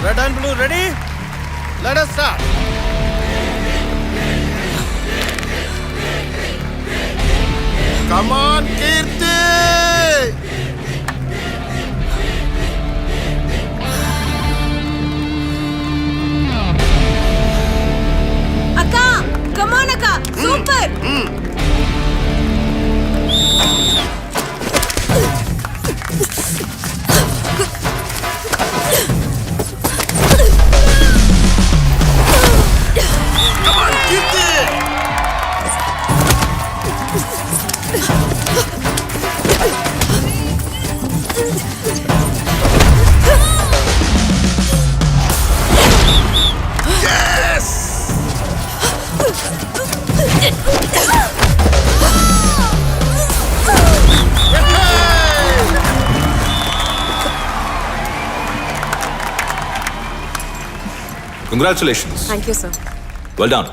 Red and blue ready? Let us start. Come on, Kirti! Akka, come on Akka, super! Come on, Kirti! Congratulations. Thank you, sir. Well done.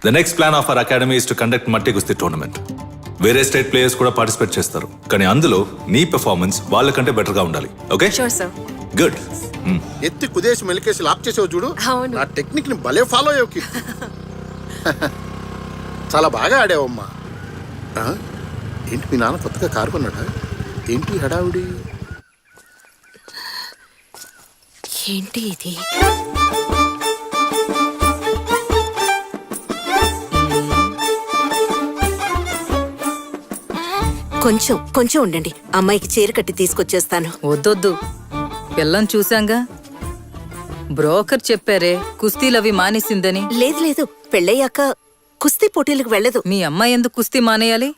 The next plan of our academy is to conduct Matti Gusti tournament. వేరే state players కూడా participate చేస్తారు, కానీ అందులో నీ performance వాళ్ళకంటే better గా ఉండాలి. Okay? Sure, sir. Good. ఎత్తి కుదేసి మెలికేసి లాక్ చేసావు చూడు. అవును. నా టెక్నిక్ ని భలే ఫాలో అయ్యావు కీర్తి. చాలా బాగా ఆడావమ్మా. ఏంటి మీ నాన్న కొత్తగా కారు కొన్నాడా? ఏంటి హడావుడి? ఏంటి ఇది? కొంచెం ఉండండి, అమ్మాయికి చీర కట్టి తీసుకొచ్చేస్తాను. వద్దొద్దు, పిల్లని చూశాంగా. బ్రోకర్ చెప్పారే కుస్తీలవి మానేసిందని. లేదు, పెళ్ళయ్యాక కుస్తీ పోటీలకు వెళ్ళదు. మీ అమ్మాయి ఎందుకు కుస్తీ మానేయాలి?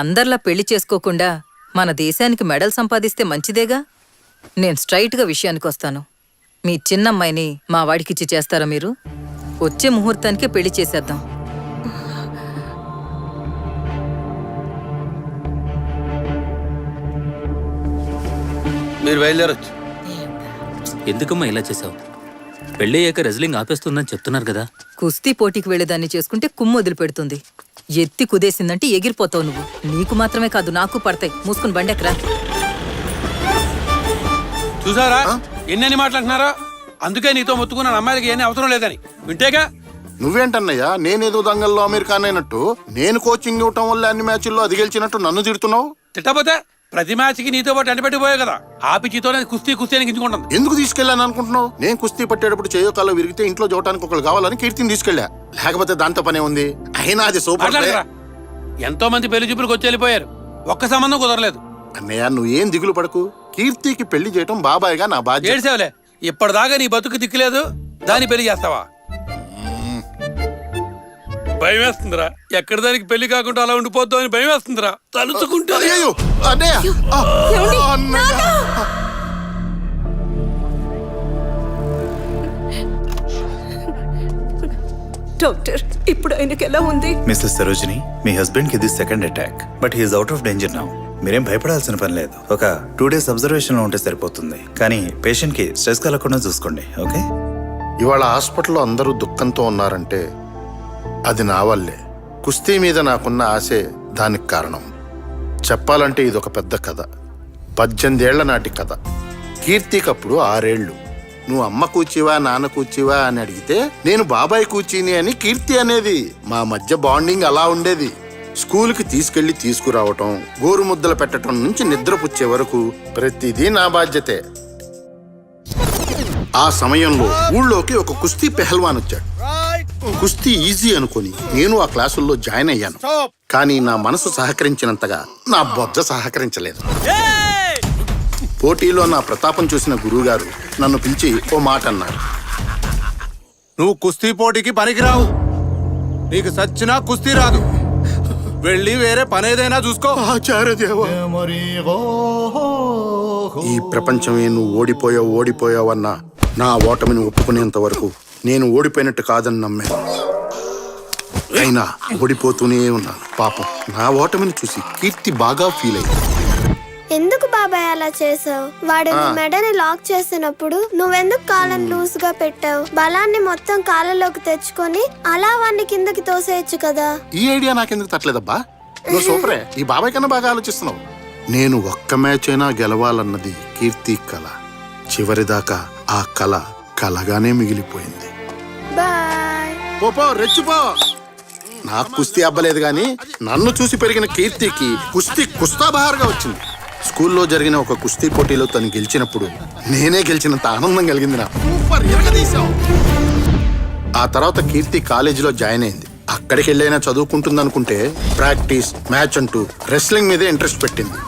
అందర్లా పెళ్లి చేసుకోకుండా మన దేశానికి మెడల్ సంపాదిస్తే మంచిదేగా. నేను స్ట్రైట్గా విషయానికి వస్తాను. మీ చిన్నమ్మాయిని మా వాడికిచ్చి చేస్తారా మీరు? వచ్చే ముహూర్తానికే పెళ్లి చేసేద్దాం. మీరు బయలుదేరొచ్చు. ఎందుకమ్మా ఇలా చేసావు? పెళ్ళయ్యాక రెజ్లింగ్ ఆపేస్తుందని చెప్తున్నారు కదా. కుస్తీ పోటీకి వెళ్ళేదాన్ని చేసుకుంటే కుమ్ము వదిలిపెడుతుంది. ఎత్తి కుదేసిందంటే ఎగిరిపోతావు నువ్వు. నీకు మాత్రమే కాదు, నాకు పడతాయి. మూసుకుని బండెక్కరా. చూసారా ఎన్నెన్ని మాట్లాడుతున్నారా? అందుకే నీతో మొత్తుకున్న అమ్మాయిలకి ఏమీ అవసరం లేదని వింటేగా. నువ్వేంటన్నయ్యా, నేనేదో దంగల్లో అమెరికాన్ అయినట్టు, నేను కోచింగ్ ఇవ్వటం వల్ల అన్ని మ్యాచ్ల్లో అది గెలిచినట్టు నన్ను తిడుతున్నావు? తిట్టపోతే ప్రతి మ్యాచ్కి నీతో పాటు ఎండబెట్టిపోయావు కదా. ఆపిచితోనే కుస్తీ అని గింజుకుంటుంది. ఎందుకు తీసుకెళ్ళాను అనుకుంటున్నావు? నేను కుస్తీ పట్టేటప్పుడు చేయకాల్లో విరిగితే ఇంట్లో చూడటానికి ఒకళ్ళు కావాలని కీర్తిని తీసుకెళ్ళా. లేకపోతే దాంతో పనే ఉంది. అయినా అది సూపర్. ఎంతో మంది పెళ్లి చూపులకు వచ్చి వెళ్ళిపోయారు, ఒక్క సంబంధం కుదరలేదు. అన్నయ్య నువ్వేం దిగులు పడకు. కీర్తికి పెళ్లి చేయటం బాబాయ్గా నా బాధ్యత. ఏడ్సేవలే, ఇప్పటిదాకా నీ బతుకు దిక్కులేదు, దాన్ని పెళ్లి చేస్తావా? భయం వేస్తుందిరా. ఎక్కడ దానికి పెళ్లి కాకుండా అలా ఉండిపోద్దాం అని భయం వేస్తుందిరా తలుచుకుంటా. డాక్టర్, ఇప్పుడు ఆయనకి ఎలా ఉంది? మిస్సెస్ సరోజిని, మీ హస్బెండ్ కి ఇది second attack, but he's out of danger now. మీరేం భయపడాల్సిన పని లేదు. ఒక 2 days అబ్జర్వేషన్ లో ఉంటే సరిపోతుంది. కానీ పేషెంట్ కి స్ట్రెస్ కలగకుండా చూసుకోండి. ఓకే? ఇవాళ హాస్పిటల్లో అందరూ దుఃఖంతో ఉన్నారంటే అది నా వల్లే. కుస్తీ మీద నాకున్న ఆశే దానికి కారణం. చెప్పాలంటే ఇదొక పెద్ద కథ. 18 ఏళ్ల నాటి కథ. కీర్తికప్పుడు 6 ఏళ్ళు. నువ్వు అమ్మ కూర్చివా నాన్న కూర్చివా అని అడిగితే నేను బాబాయ్ కూర్చిని అని కీర్తి అనేది. మా మధ్య బాండింగ్ అలా ఉండేది. స్కూల్కి తీసుకెళ్లి తీసుకురావటం, గోరు ముద్దలు పెట్టడం నుంచి నిద్రపుచ్చే వరకు ప్రతిదీ నా బాధ్యతే. ఆ సమయంలో ఊళ్ళోకి ఒక కుస్తీ పెహల్వాన్ వచ్చాడు. కుస్తీ ఈజీ అనుకుని నేను ఆ క్లాసుల్లో జాయిన్ అయ్యాను. కానీ నా మనసు సహకరించినంతగా నా బొజ్జ సహకరించలేదు. పోటీలో నా ప్రతాపం చూసిన గురువుగారు నన్ను పిలిచి ఓ మాట అన్నారు. నువ్వు కుస్తీ పోటీకి పనికిరావు. నీకు సచ్చినా కుస్తీ రాదు. వెళ్ళి వేరే పనేదైనా చూసుకో. ఈ ప్రపంచమే నువ్వు ఓడిపోయావన్నా నా ఓటమిని ఒప్పుకునేంత వరకు నేను ఓడిపోయినట్టు కాదని నమ్మాను. అయినా ఓడిపోతూనే ఉన్నాను. పాపం నా ఓటమిని చూసి కీర్తి బాగా ఫీల్ అయ్యింది. ఎందుకు బాబాయ్ అలా చేసావు? వాడు మెడని లాక్ చేసినప్పుడు నువ్వెందుకు కాళ్ళని లూజ్ గా పెట్టావు? బలాన్ని మొత్తం కాళ్ళలోకి తెచ్చుకొని అలా వాడిని కిందకి తోసేయచ్చు కదా. ఈ ఐడియా నాకెందుకు తట్టలేదబ్బా? నువ్వు సూపరే. ఈ బాబాయ్ కన్నా బాగా ఆలోచిస్తున్నావు. నేను ఒక్క మ్యాచ్ అయినా గెలవాలన్నది కీర్తి కళ. చివరిదాకా ఆ కల కలగానే మిగిలిపోయింది. బాయ్. పో రెచ్చిపో. నాకు కుస్తీ అబ్బలేదు గాని నన్ను చూసి పెరిగిన కీర్తికి కుస్తీ కుస్తాబహార్గా వచ్చింది. స్కూల్లో జరిగిన ఒక కుస్తీ పోటీలో తను గెలిచినప్పుడు నేనే గెలిచినంత ఆనందం కలిగింది నాకు. సూపర్, ఎరగదీశావు. ఆ తర్వాత కీర్తి కాలేజీలో జాయిన్ అయింది. అక్కడికి వెళ్ళైనా చదువుకుంటుందనుకుంటే ప్రాక్టీస్, మ్యాచ్ అంటూ రెస్లింగ్ మీదే ఇంట్రెస్ట్ పెట్టింది.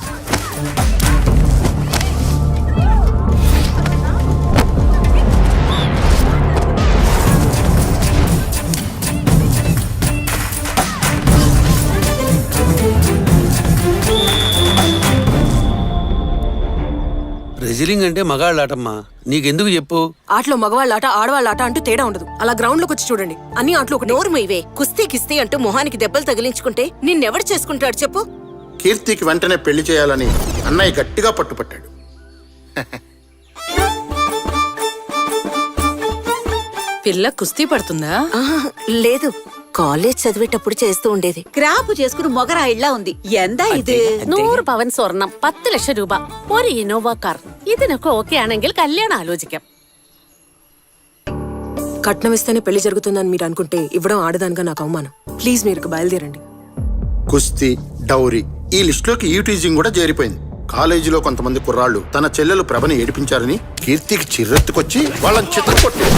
రెజిలింగ్ అంటే మగాళ్ళ ఆటమ్మా, నీకెందుకు చెప్పు? ఆటలో మగవాళ్ళ ఆట ఆడవాళ్ళ ఆట అంటూ తేడా ఉండదు. అలా గ్రౌండ్ లోకి వచ్చి చూడండి, అన్ని ఆటలు ఒకటి. నోరు మీవే. కుస్తీ కిస్తీ అంటూ మొహానికి దెబ్బలు తగిలించుకుంటే నిన్నెవడు చేసుకుంటాడు చెప్పు? కీర్తికి వెంటనే పెళ్లి చేయాలని అన్నయ్య గట్టిగా పట్టుపట్టాడు. పిల్ల కుస్తీ పడుతుందా? ఆహా, లేదు, కాలేజ్ చదివేటప్పుడు చేస్తూ ఉండేది. ക്രാപ്പ് చేసుకుని మొగరాయిళ్ళ ఉంది. എന്താ ഇത്? 100 പവൻ സ്വർണം, 10 ലക്ഷം രൂപ, ഒരു ഇന്നോവ കാർ. ഇതിനൊക്കെ ഓക്കെ ആണെങ്കിൽ కళ్యాణం ఆలోచిക്കാം. కట్నం ఇస్తేనే పెళ్లి జరుగుతుందని మీరు అనుకుంటే ఇవ్వడం ఆడదానిగా నాకు అవమానం. ప్లీజ్ మీరు బయలుదేరండి. కుస్తీ, డౌరీ ఈ లిస్టులోకి ఈటీజింగ్ కూడా చేరిపోయింది. కాలేజీలో కొంతమంది కుర్రాళ్ళు తన చెల్లెలు ప్రభని ఏడిపించారని కీర్తికి చిర్రెత్తుకొచ్చి వాళ్ళని చితక్కొట్టాడు.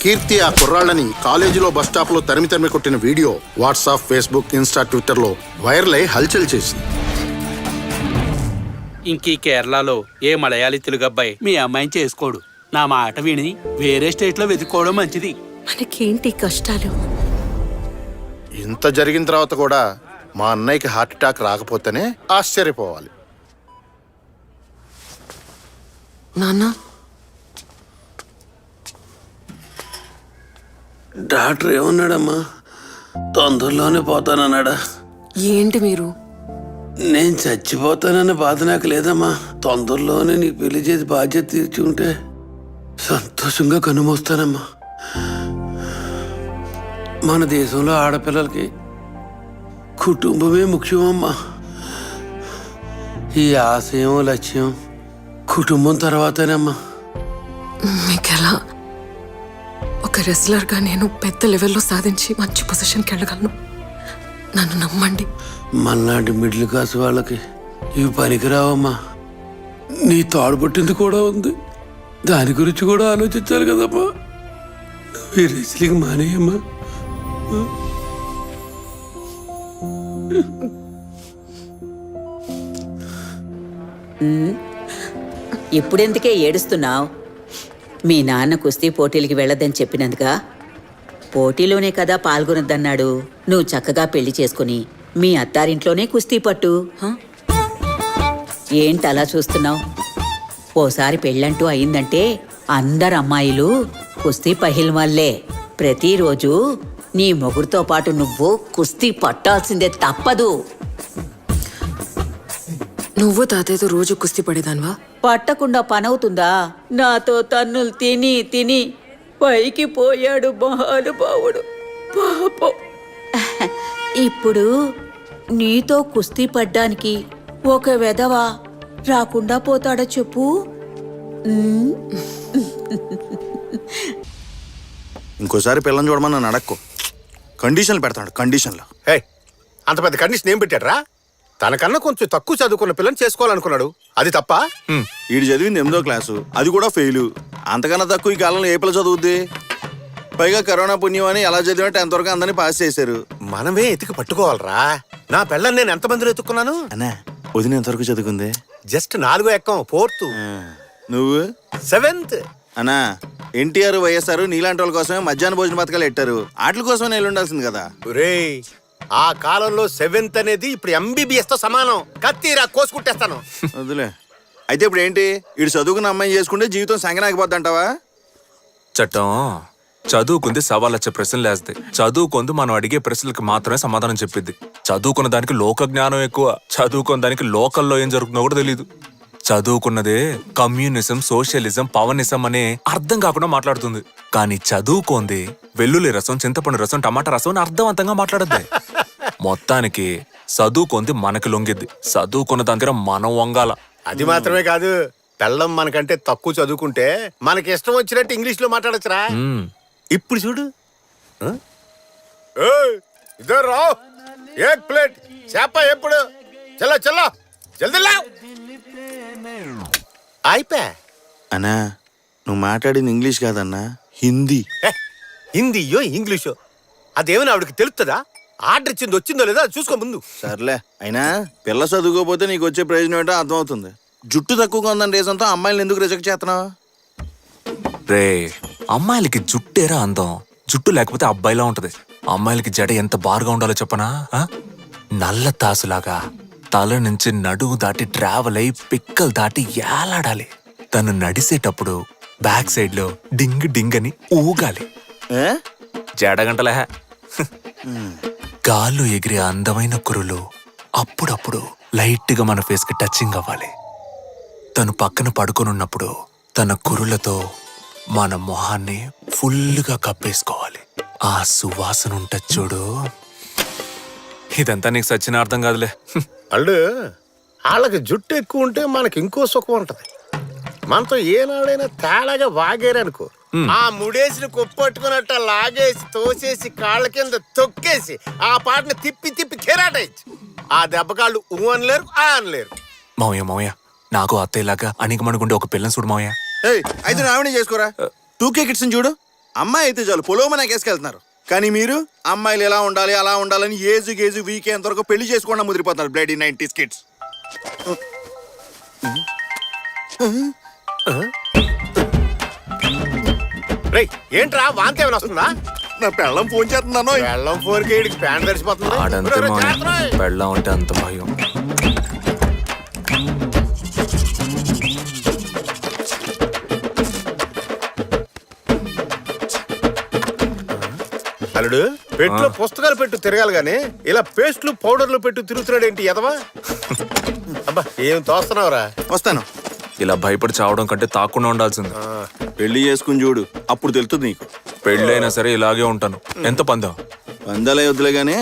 కీర్తి ఆ కుర్రాళ్ళని కాలేజీలో బస్ స్టాప్ లో తరిమి కొట్టిన video WhatsApp, Facebook, Insta, Twitter లో వైరల్ అయి హల్చల్ చేసింది. ఇంకీ కేరళలో ఏ మలయాళీ తెలుగు అబ్బాయి మీ అమ్మాయిని చేసుకోడు. నా మాట విని వేరే స్టేట్ లో వెతుక్కోవడం మంచిది. మనకేంటి కష్టాలు? ఇంత జరిగిన తర్వాత కూడా మా అన్నయ్యకి హార్ట్ అటాక్ రాకపోతేనే ఆశ్చర్యపోవాలి. నాన్న, డాక్టర్ ఏమన్నాడమ్మా? తొందరలోనే పోతానన్నాడా? ఏంటి మీరు? నేను చచ్చిపోతానన్న బాధ నాకు లేదమ్మా. తొందరలోనే నీ పెళ్లి చేసి బాధ్యత తీర్చుంటే సంతోషంగా కనుమోస్తానమ్మా. మన దేశంలో ఆడపిల్లలకి కుటుంబమే ముఖ్యమమ్మా. ఈ ఆశయం, లక్ష్యం కుటుంబం తర్వాతేనమ్మా. మీకెలా? ఒక రెస్లర్గా నేను పెద్ద లెవెల్లో సాధించి మంచి పొజిషన్కి వెళ్ళగలను. నన్ను నమ్మండి. మనలాంటి మిడిల్ క్లాస్ వాళ్ళకి ఇవి పనికిరావమ్మా. నీ తాడుపట్టింది కూడా ఉంది, దాని గురించి కూడా ఆలోచించాలి కదమ్మా. ఈ రెస్లింగ్ మానేయమ్మా. ఇప్పుడెందుకే ఏడుస్తున్నావు? మీ నాన్న కుస్తీ పోటీలకి వెళ్ళొద్దని చెప్పినందుగా? పోటీలోనే కదా పాల్గొనొద్దన్నాడు. నువ్వు చక్కగా పెళ్లి చేసుకుని మీ అత్తారింట్లోనే కుస్తీ పట్టు. ఏంటి అలా చూస్తున్నావు? ఓసారి పెళ్ళంటూ అయిందంటే అందరు అమ్మాయిలు కుస్తీ పహిల్వాళ్లే. ప్రతిరోజు నీ మొగుడుతో పాటు నువ్వు కుస్తీ పట్టాల్సిందే, తప్పదు. నువ్వు తాతయ్యతో రోజు కుస్తీ పడేదాన్వా? పట్టకుండా పనవుతుందా? నాతో తన్నులు తిని తిని పైకి పోయాడు మహానుభావుడు పాపం. ఇప్పుడు నీతో కుస్తీ పడ్డానికి ఒక వెధవ రాకుండా పోతాడా చెప్పు? ఇంకోసారి పిల్లని చూడమని నన్ను అడక్కు. కండిషన్లు పెడతాడు. కండిషన్లు. హే, అంత పెద్ద కండిషన్ ఏం పెట్టాడ్రా? తనకన్నా కొంచెం తక్కువ చదువుకున్న పిల్లని చేసుకోవాలనుకున్నాడు, అది తప్ప? వీడు చదివింది 8వ క్లాసు, అది కూడా ఫెయిల్. అంతకన్నా తక్కువ ఈ కాలంలో ఏ పిల్ల చదువుద్ది? పైగా కరోనా పుణ్యం అని ఎలా చదివినా 10th వరకు అందరినీ పాస్ చేశారు. మనమే ఎతికి పట్టుకోవాలరా. నా పిల్లని నేను ఎంతమందిలో ఎత్తుకున్నాను? అన్నా, వదిన ఎంతవరకు చదువుకుంది? జస్ట్ 4వ ఎక్కం, 4th. నువ్వు 7th. అన్నా, ఎన్టీఆర్, వైఎస్ఆర్ నీలాంటి వాళ్ళ కోసమే మధ్యాహ్న భోజన పథకాలు పెట్టారు. ఆటల కోసమే నేను ఉండాల్సింది కదా. ఒరేయ్, ఆ కాలంలో 7th అనేది ఇప్పుడు MBBS తో సమానం. కత్తిరా కోసుకుంటేస్తాను. వదిలే. అయితే ఇప్పుడు ఏంటి? ఇటు చదువుకున్న అమ్మాయి చేసుకుంటే జీవితం సంగనాగిపోద్ది అంటావా? చట్టం చదువుకుంది సవాళ్ళొచ్చే ప్రశ్నలు వేస్తాయి. చదువుకుంది మనం అడిగే ప్రశ్నలకు మాత్రమే సమాధానం చెప్పిద్ది. చదువుకున్న దానికి లోక జ్ఞానం ఎక్కువ. చదువుకున్న దానికి లోకల్లో ఏం జరుగుతుందో కూడా తెలియదు. చదువుకున్నదే కమ్యూనిజం, సోషలిజం, పవనిజం అనే అర్థం కాకుండా మాట్లాడుతుంది. కానీ చదువుకోంది వెల్లుల్లి రసం, చింతపండు రసం, టమాటా రసం అని అర్థవంతంగా మాట్లాడద్ది. మొత్తానికి చదువుకుంది మనకి లొంగిద్ది. చదువుకున్న దాని దగ్గర మనం వంగాల. అది మాత్రమే కాదు, పెళ్ళం మనకంటే తక్కువ చదువుకుంటే మనకి ఇష్టం వచ్చినట్టు ఇంగ్లీష్ లో మాట్లాడచ్చురా. ఇప్పుడు చూడు. ఇదో రా, ఏక్ ప్లేట్ చేప ఎప్పుడు చల్ల చల్ల జల్దీ లావ్. అయిపోయా. అన్నా నువ్వు మాట్లాడింది ఇంగ్లీష్ కాదన్నా, హిందీ. హిందీయో ఇంగ్లీషో అదేమైనా ఆవిడకి తెలుస్తుందా? ఆర్డర్ ఇచ్చింది వచ్చిందో లేదో అది చూసుకో ముందు. సర్లే, అయినా పిల్ల చదువుకోపోతే నీకు వచ్చే ప్రయోజనం ఏంటో అర్థమవుతుంది. జుట్టు తక్కువగా ఉందని రీజన్తో అమ్మాయిలు ఎందుకు రిజెక్ట్ చేస్తున్నావు? రే, అమ్మాయిలకి జుట్టేరా అందం. జుట్టు లేకపోతే అబ్బాయిలా ఉంటది. అమ్మాయిలకి జడ ఎంత బారుగా ఉండాలో చెప్పనా? నల్ల తాసులాగా తల నుంచి నడుము దాటి ట్రావెల్ అయి పిక్కలు దాటి ఏలాడాలి. తను నడిసేటప్పుడు బ్యాక్ సైడ్ లో డింగ్ డింగ్ అని ఊగాలి. జడగంటలే. గాల్లో ఎగిరే అందమైన కురులు అప్పుడప్పుడు లైట్ గా మన ఫేస్ కి టచింగ్ అవ్వాలి. తను పక్కన పడుకొనున్నప్పుడు తన కురులతో మన మొహాన్ని ఫుల్గా కప్పేసుకోవాలి. ఆ సువాసన ఉంటది చూడు. ఇదంతా నీకు సచ్చిన అర్థం కాదులే. అల్లు వాళ్ళకి జుట్టు ఎక్కువ ఉంటే మనకి ఇంకో సుఖం ఉంటది. మనతో ఏనాడైనా తేడాగా వాగేరనుకో, ఆ ముడేసిన కొప్పట్టుకున్నట్టు లాగేసి తోసేసి కాళ్ళ కింద తొక్కేసి ఆ పాటని తిప్పి తిప్పి కెరాటేయచ్చు. ఆ దెబ్బకాళ్ళు ఊ అనలేరు, ఆ అనలేరు. మావయ్య నాకు అత్తయ్యలాగా అణిగమనుకుంటే ఒక పిల్లని చూడు మావయ్య. అయితే రావణి చేసుకోరా. 2K కిడ్స్ చూడు, అమ్మాయి అయితే చాలు పొలోమన కేసుకెళ్తున్నారు. కానీ మీరు అమ్మాయిలు ఎలా ఉండాలి అలా ఉండాలని ఏజు గేజు వీకెండ్ వరకు పెళ్లి చేసుకోకుండా ముదిరిపోతున్నారు. Bloody 90s kids. రేయ్, ఏంట్రా వాంతి ఏమైనా వస్తుందా? నా పెళ్ళం ఫోన్ చేస్తున్నాను. వెళ్ళం ఫోన్ కి ఈడికి ప్యాంట్ తడిసిపోతుంది. ఆడంతే మావయ్య, పెళ్ళం అంటే అంత భయం. అల్లుడు, పెట్టులో పుస్తకాలు పెట్టు తిరగాలి గానీ ఇలా పేస్ట్లు పౌడర్లు పెట్టు తిరుగుతున్నాడు ఏంటి ఎదవా? అబ్బా ఏం తోస్తున్నావురా? వస్తాను. ఇలా భయపడి చావడం కంటే తాకుండా ఉండాల్సింది. పెళ్లి చేసుకుని చూడు, అప్పుడు తెలుస్తుంది నీకు. పెళ్ళైనా సరే ఇలాగే ఉంటాను. ఎంత పందాం? వందలే వద్దులే గానీ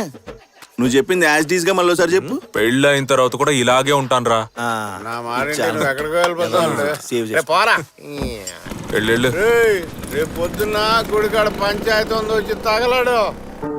నువ్వు చెప్పింది యాజ్ డీస్ గా మళ్ళీ ఒకసారి చెప్పు. పెళ్ళి అయిన తర్వాత కూడా ఇలాగే ఉంటాను రా. నా మాట నువ్వు ఎక్కడికి వెళ్ళిపోతావు? రేపు పోరా. వెళ్ళు. రేపు పొద్దున్న గుడికాడ పంచాయతీ ఉంది, వచ్చి తగలాడు.